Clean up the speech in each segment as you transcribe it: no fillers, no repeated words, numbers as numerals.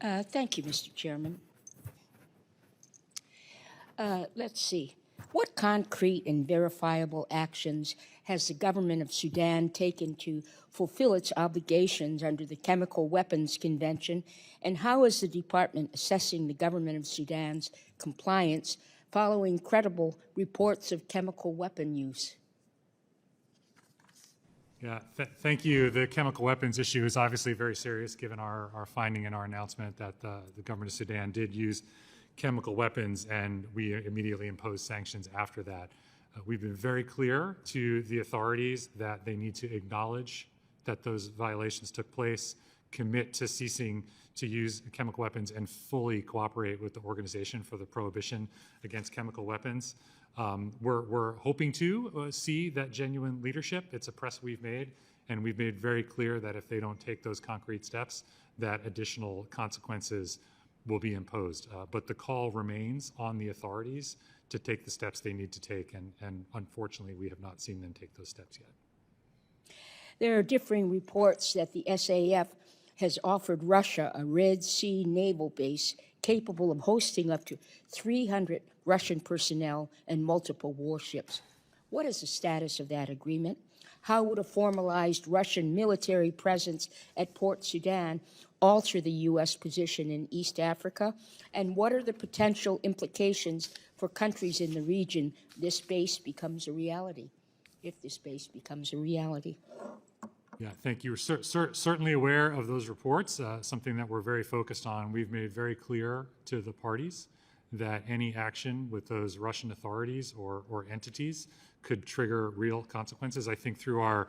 Thank you, Mr. Chairman. Let's see. What concrete and verifiable actions has the government of Sudan taken to fulfill its obligations under the Chemical Weapons Convention, and how is the department assessing the government of Sudan's compliance following credible reports of chemical weapon use? Yeah, thank you. The chemical weapons issue is obviously very serious given our finding in our announcement that the government of Sudan did use chemical weapons, and we immediately imposed sanctions after that. We've been very clear to the authorities that they need to acknowledge that those violations took place, commit to ceasing to use chemical weapons, and fully cooperate with the Organization for the Prohibition Against Chemical Weapons. We're hoping to see that genuine leadership. It's a press we've made, and we've made very clear that if they don't take those concrete steps, that additional consequences will be imposed. But the call remains on the authorities to take the steps they need to take, and unfortunately, we have not seen them take those steps yet. There are differing reports that the SAF has offered Russia a Red Sea naval base capable of hosting up to 300 Russian personnel and multiple warships. What is the status of that agreement? How would a formalized Russian military presence at Port Sudan alter the U.S. position in East Africa? And what are the potential implications for countries in the region if this base becomes a reality? Yeah, thank you. We're certainly aware of those reports, something that we're very focused on. We've made very clear to the parties that any action with those Russian authorities or entities could trigger real consequences. I think through our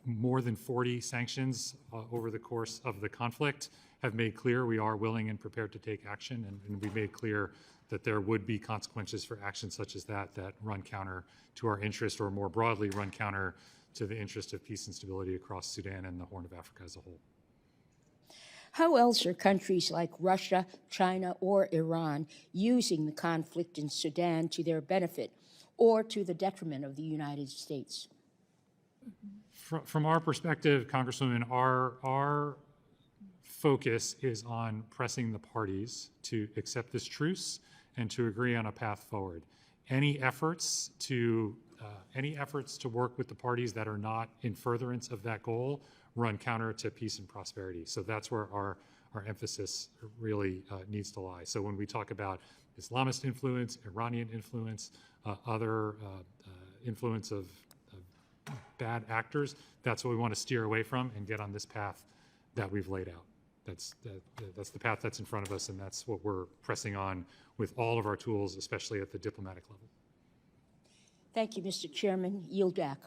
more than 40 sanctions over the course of the conflict have made clear we are willing and prepared to take action, and we've made clear that there would be consequences for actions such as that run counter to our interest, or more broadly run counter to the interest of peace and stability across Sudan and the Horn of Africa as a whole. How else are countries like Russia, China, or Iran using the conflict in Sudan to their benefit or to the detriment of the United States? From our perspective, Congresswoman, our focus is on pressing the parties to accept this truce and to agree on a path forward. Any efforts to work with the parties that are not in furtherance of that goal run counter to peace and prosperity. So that's where our emphasis really needs to lie. So when we talk about Islamist influence, Iranian influence, other influence of bad actors, that's what we want to steer away from and get on this path that we've laid out. That's the path that's in front of us, and that's what we're pressing on with all of our tools, especially at the diplomatic level. Thank you, Mr. Chairman. Yield back.